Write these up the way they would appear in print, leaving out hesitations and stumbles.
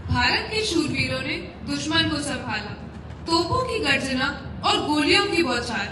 भारत के शूरवीरों ने दुश्मन को संभाला, तोपों की गर्जना और गोलियों की बौछार,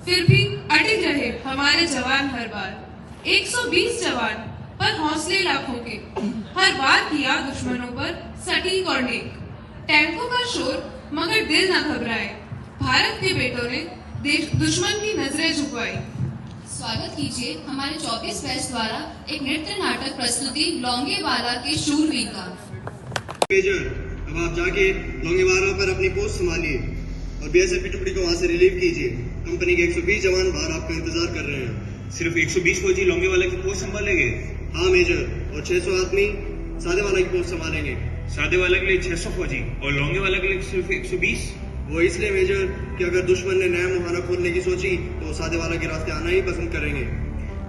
फिर भी अडिग रहे हमारे जवान हर बार। 120 जवान पर हौसले लाखों के, हर बार किया दुश्मनों पर सटीक और नेक। टैंकों का शोर मगर दिल न घबराए, भारत के बेटों ने दुश्मन की नजरें झुकवाई। स्वागत कीजिए हमारे 24 बैच द्वारा एक नृत्य नाटक प्रस्तुति लौंगेवाला के शूरवीर का। मेजर, अब आप जाके लौंगेवाला पर अपनी पोस्ट संभालिए और बीएसएफ की टुकड़ी को वहां से रिलीव कीजिए। कंपनी के 120 जवान बाहर आपका इंतजार कर रहे हैं। सिर्फ 120 फौजी लौंगेवाला की पोस्ट संभालेंगे? हाँ मेजर, और 600 आदमी सादेवाला की पोस्ट संभालेंगे। सादेवाला के लिए 600 फौजी और लौंगेवाला के लिए सिर्फ 120? वो इसलिए मेजर कि अगर दुश्मन ने नया मुहाना खोलने की सोची तो सादेवाला के रास्ते आना ही पसंद करेंगे।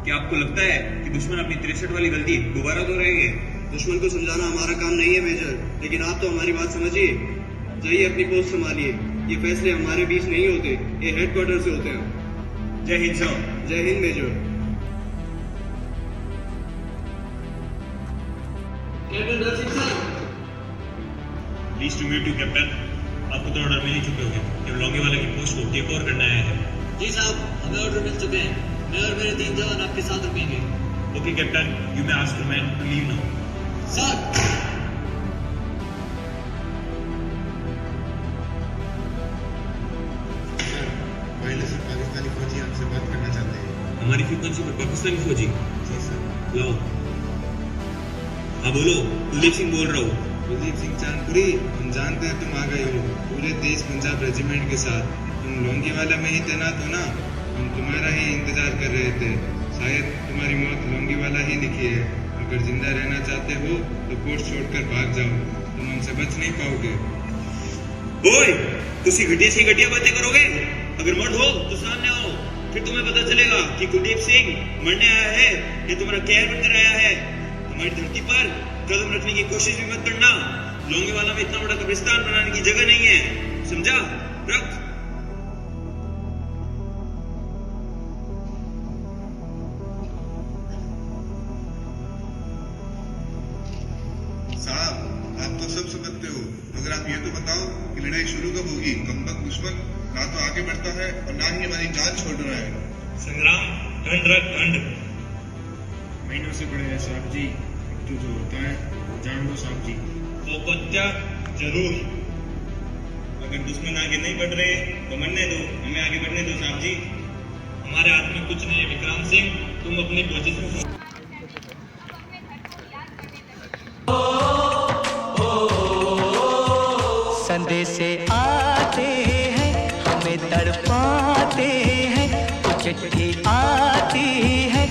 क्या आपको लगता है कि दुश्मन अपनी 63 वाली गलती दोबारा दोहराएंगे? दुश्मन को समझाना हमारा काम नहीं है मेजर, लेकिन आप तो हमारी बात समझिए। जाइए अपनी पोस्ट संभालिए। ये फैसले हमारे बीच नहीं होते, ये हेडक्वार्टर से होते हैं। जय हिंद सर। जय हिंद major. Captain Rasik sir. Please to meet you captain. आपको तो ऑर्डर मिल ही चुके होंगे कि लौंगेवाला की पोस्ट को टेक ओवर करना आया है। जी साहब, हमें ऑर्डर मिल चुके हैं। मैं और मेरे 3 जवान आपके साथ रुकेंगे। Okay captain, you may ask your man to leave now. Sir. पहले से पाकिस्तानी फौजी आपसे बात करना चाहते हैं। हमारी फ्रीक्वेंसी पर पाकिस्तानी फौजी? जी सर। लाओ। हाँ बोलो, कुलदीप सिंह बोल रहा हूँ। कुलदीप सिंह चांदपुरी, हम जानते हैं तुम आ गए हो पूरे देश पंजाब रेजिमेंट के साथ। तुम लौंगेवाला में ही तैनात हो ना? हम तुम्हारा ही इंतजार कर रहे थे। शायद तुम्हारी मौत लौंगेवाला ही लिखी है। अगर जिंदा रहना चाहते हो तो पोस्ट छोड़कर भाग जाओ, तुम हमसे बच नहीं पाओगे। ओए, तुसी घटिया सी घटिया बातें करोगे? अगर मर्द हो तो सामने आओ, फिर तुम्हें पता चलेगा कि कुलदीप सिंह मरने आया है या तुम्हारा कहर बनकर आया है। हमारी धरती पर कदम रखने की कोशिश भी मत करना। लौंगेवाला में इतना बड़ा कब्रिस्तान बनाने की जगह नहीं है, समझा? रख। साहब, आप तो सब समझते हो, मगर आप ये तो बताओ कि लड़ाई शुरू कब होगी? कमबख्त दुश्मन ना तो आगे बढ़ता है और ना ही हमारी जान छोड़ रहा है। संग्राम ठंड रख ठंड। महीनों से पड़े हैं साहब जी, जो होता है जान लो साहब जी। तो पत्या जरूर। अगर दुश्मन आगे नहीं बढ़ रहे तो मरने दो, हमें आगे बढ़ने दो साहब जी। हमारे हाथ में कुछ नहीं है विक्रांत सिंह, तुम अपनी पोजीशन से। संदेशे आते हैं हमें तड़पाते हैं, कुछ चिट्ठी आती है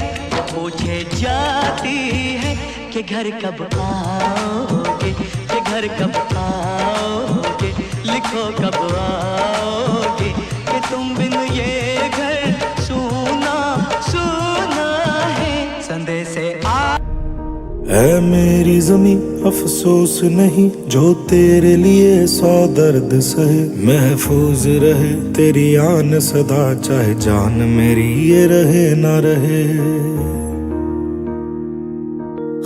पूछे जाती है कि घर कब आओगे, कि घर कब आओगे, लिखो कब आओगे, कि तुम बिन ये घर सूना सूना है। संदेशे है मेरी ज़मीं अफसोस नहीं, जो तेरे लिए 100 दर्द सहे। महफूज रहे तेरी आन सदा, चाहे जान मेरी ये रहे ना रहे।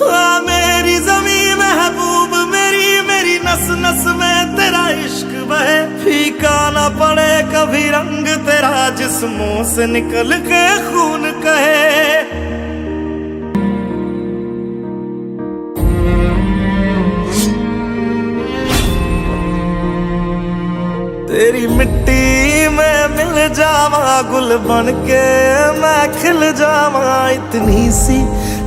हाँ मेरी ज़मीं महबूब मेरी, मेरी नस नस में तेरा इश्क बहे। फीका ना पड़े कभी रंग तेरा, जिस्मों से निकल के खून कहे। तेरी मिट्टी में मिल जावा, गुल बन के मैं खिल जावा। इतनी सी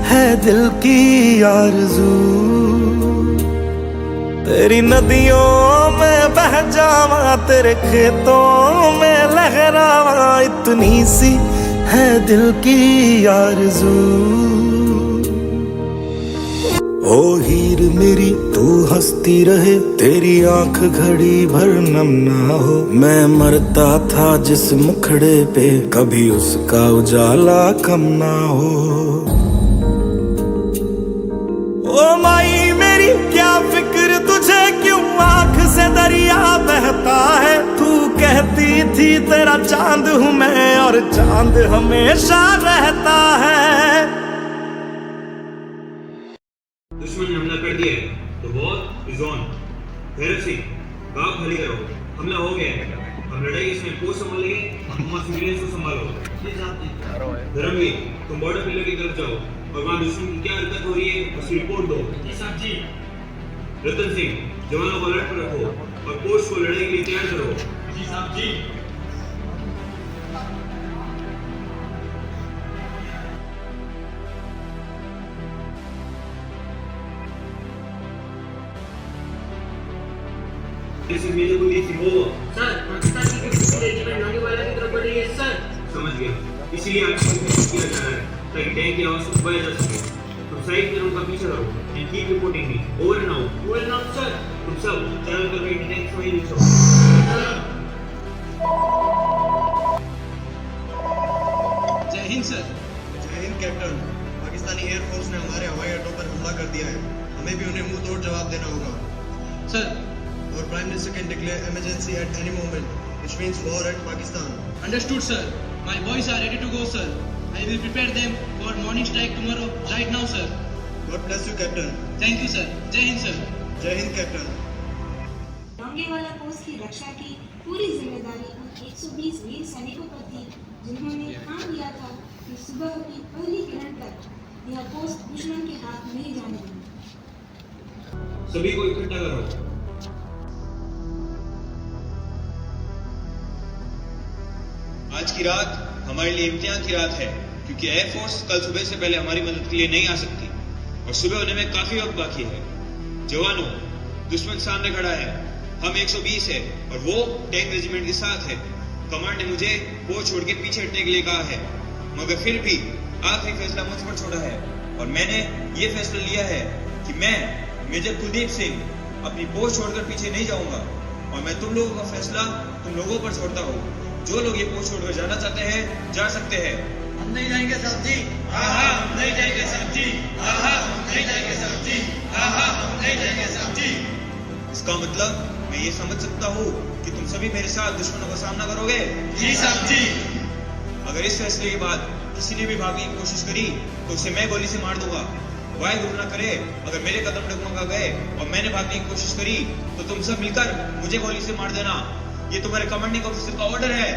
है दिल की आरज़ू, तेरी नदियों में बह जावा, तेरे खेतों में लहरावा। इतनी सी है दिल की आरज़ू। ओ हीर मेरी तू हंसती रहे, तेरी आंख घड़ी भर नम ना हो। मैं मरता था जिस मुखड़े पे, कभी उसका उजाला कम ना हो। ओ माई मेरी क्या फिक्र तुझे, क्यों आंख से दरिया बहता है। तू कहती थी तेरा चांद हूँ मैं, और चांद हमेशा रहता है। दुश्मन ने हमला कर दिया है तो war is on. Bhairav Singh, गांव खाली करो, हमला हो गया है। हम लड़ाई इसमें पोस्ट संभालेंगे, तुम सिविलियंस को संभालो। धर्मवीर, तुम बॉर्डर पिलर की तरफ जाओ और वहाँ दुश्मन की क्या हरकत हो रही है उसकी रिपोर्ट दो। जी। रतन सिंह, जवानों को अलर्ट पर रखो और पोस्ट को लड़ाई के लिए तैयार करो। जी साहब जी। This is Major Kuldip Singh, over. Sir, Pakistan की 50 रेजिमेंट लोंगेवाला की तरफ बढ़ रही है सर। समझ गया, इसीलिए आपको किया जा रहा है ताकि टैंक की आवाज को दबाया जा सके। तुम साइड में उनका पीछे करो and keep reporting me. Over and out. Over and out sir. तुम सब चैनल पर बैठ टैंक में रीच हो। जय हिंद सर। जय हिंद कैप्टन। पाकिस्तानी एयरफोर्स ने हमारे हवाई अड्डों पर हमला कर दिया है, हमें भी उन्हें मुंह तोड़ जवाब देना होगा। Sir, Our Prime Minister can declare emergency at any moment, which means war at Pakistan. understood sir. My boys are ready to go sir. I will prepare them for morning strike tomorrow right now sir. God bless you, Captain. Thank you sir. जय हिंद sir. जय Hind captain. Longewala post की रक्षा की पूरी जिम्मेदारी उन 120 वीर सैनिकों पर थी, जिन्होंने ठान लिया था कि सुबह की पहली किरण तक यह पोस्ट दुश्मन के हाथ नहीं जाने देंगे। सभी को इकट्ठा करो। आज की रात हमारे लिए इम्तिहान की रात है, क्योंकि एयरफोर्स कल सुबह से पहले हमारी मदद के लिए नहीं आ सकती और सुबह होने में काफी वक्त बाकी है। जवानों, दुश्मन सामने खड़ा है, हम 120 है और वो टैंक रेजिमेंट के साथ है। कमांड ने मुझे पोस्ट छोड़ के पीछे हटने के लिए कहा है, मगर फिर भी आखिरी फैसला मुझ पर छोड़ा है और मैंने ये फैसला लिया है कि मैं मेजर कुलदीप सिंह अपनी पोस्ट छोड़कर पीछे नहीं जाऊंगा और मैं तुम लोगों का फैसला तुम लोगों पर छोड़ता हूँ। जो लोग ये पोस्ट छोड़कर जाना चाहते हैं जा सकते हैं। हम नहीं जाएंगे साहब जी। हाँ हाँ हम नहीं जाएंगे साहब जी। हाँ हाँ हम नहीं जाएंगे साहब जी। हाँ हाँ हम नहीं जाएंगे साहब जी। इसका मतलब मैं ये समझ सकता हूँ कि तुम सभी मेरे साथ दुश्मनों का सामना करोगे। जी साहब जी। अगर इस फैसले के बाद किसी ने भी भागने की कोशिश करी तो उसे मैं गोली से मार दूंगा। वाहिगुरु ना करे अगर मेरे कदम डगमगा गए और मैंने भागने की कोशिश करी तो तुम सब मिलकर मुझे गोली से मार देना। ये तुम्हारे कमांडिंग ऑफिसर का ऑर्डर है।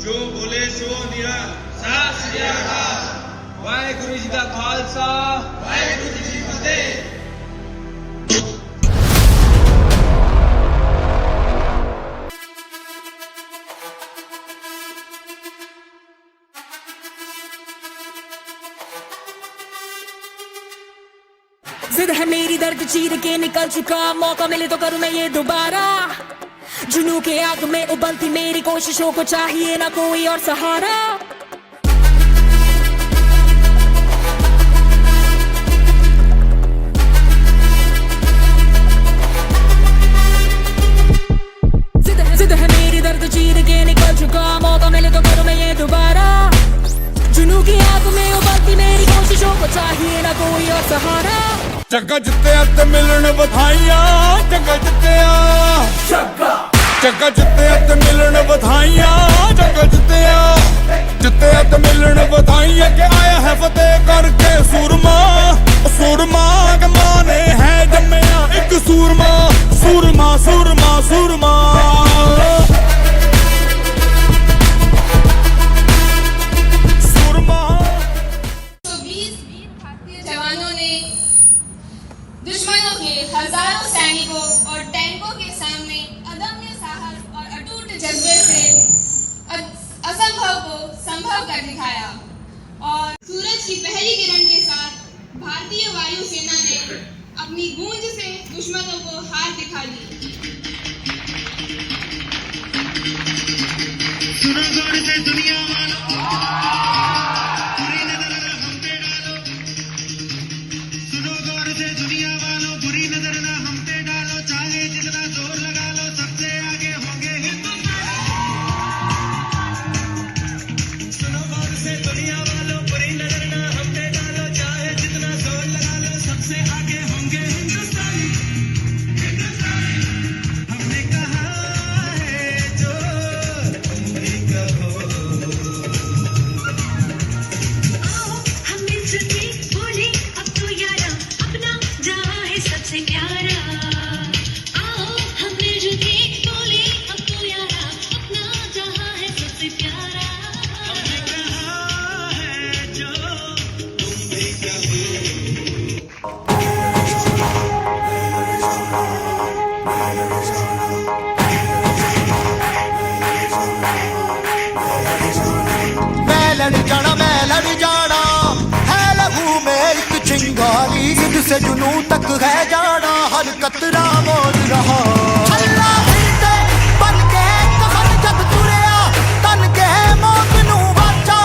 जो बोले सो दिया। सत श्री अकाल। वाहिगुरु जी का खालसा, वाहिगुरु जी की फतेह। जिद है मेरी दर्द चीर के निकल चुका, मौका मिले तो करूं मैं ये दोबारा। जुनू के आग में उबलती मेरी कोशिशों को चाहिए ना कोई और सहारा। जिद है मेरी दर्द चीर के निकल चुका, मौका मिले तो करूं मैं ये दोबारा। जुनू की आग में उबलती मेरी कोशिशों को चाहिए ना कोई और सहारा। जग्गा जित्तिया ते मिलन बधाइयां, जग्गा जित्तिया, जग्गा जित्तिया ते मिलन बधाइयां, जग्गा जित्तिया, जित्तिया ते मिलन बधाइयां के आया है फतेह करके सूरमा। सूरमा के माने है जम्मिया एक सूरमा, सूरमा सूरमा सूरमा। दुश्मनों के हजारों सैनिकों और टैंकों के सामने अदम्य साहस और अटूट जज्बे से असंभव को संभव कर दिखाया और सूरज की पहली किरण के साथ भारतीय वायुसेना ने अपनी गूंज से दुश्मनों को हार दिखा दी। सुनो जोर से दुनिया वालों, सुनो जोर से सबसे प्यारा। आओ हम मिलजुल के बोले अब तो यारा, अपना जहां है सबसे प्यारा। हमने कहा है जो तुम भी कहो। मैं लड़ जाना है लहू में एक चिंगारी, जिद से जुनू तक है जाना, हर कतरा मोल रहा। छल्ला फिरते बन के कहन जब तुरया, तन के मौत नू वाचा,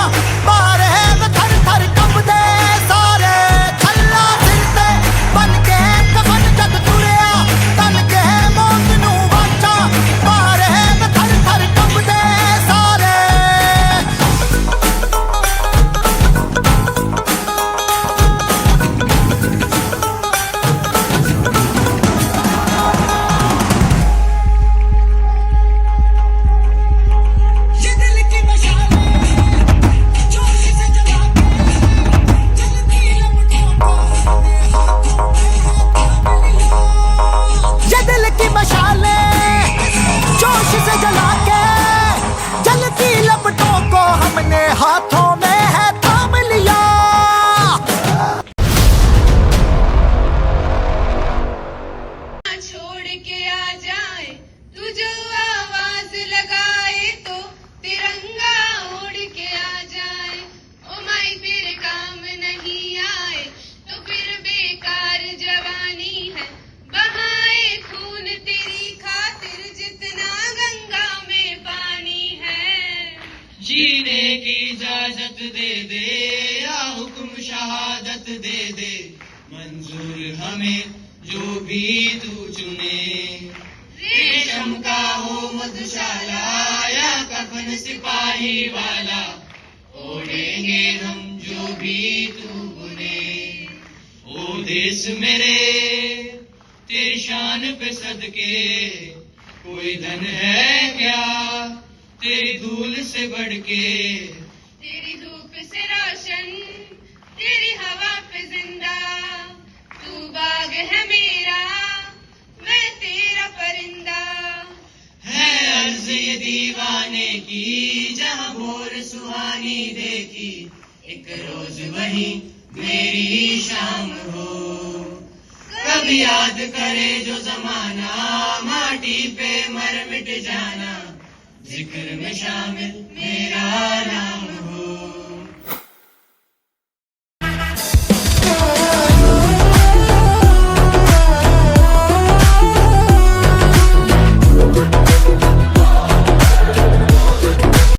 मारे में थर थर कंबदे सारे। छल्ला फिरते बन के कहन जब तुरया, तन के मौत नू वाचा, मारे में थर थर कंबदे सारे। ये दिल की मशालें जोश से जला के, जलती लपटों को हमने हाथों में है थाम लिया। छोड़ के आ जाए तू जो आवाज लगाए, तो तिरंगा उड़ के आ जाए। ओ माई फिर काम नहीं आए तो फिर बेकार जवानी है। बहाए खून तेरी खातिर जितना गंगा में पानी है। जीने की इजाजत दे दे या हुक्म शहादत दे दे, मंजूर हमें जो भी तू चुने। रेशम का हो मधुशाला या कफन सिपाही वाला, ओढ़ेंगे हम जो भी तू बुने। ओ देश मेरे तेरी शान पे सदके, कोई धन है क्या तेरी धूल से बढ़ के। तेरी धूप से रोशन तेरी हवा पे जिंदा, तू बाग है मेरा मैं तेरा परिंदा। है अर्ज ये दीवाने की जहाँ भोर सुहानी देखी, एक रोज वही मेरी शाम हो। कभी याद करे जो जमाना, माटी पे मर मिट जाना, जिक्र में शामिल मेरा नाम हो।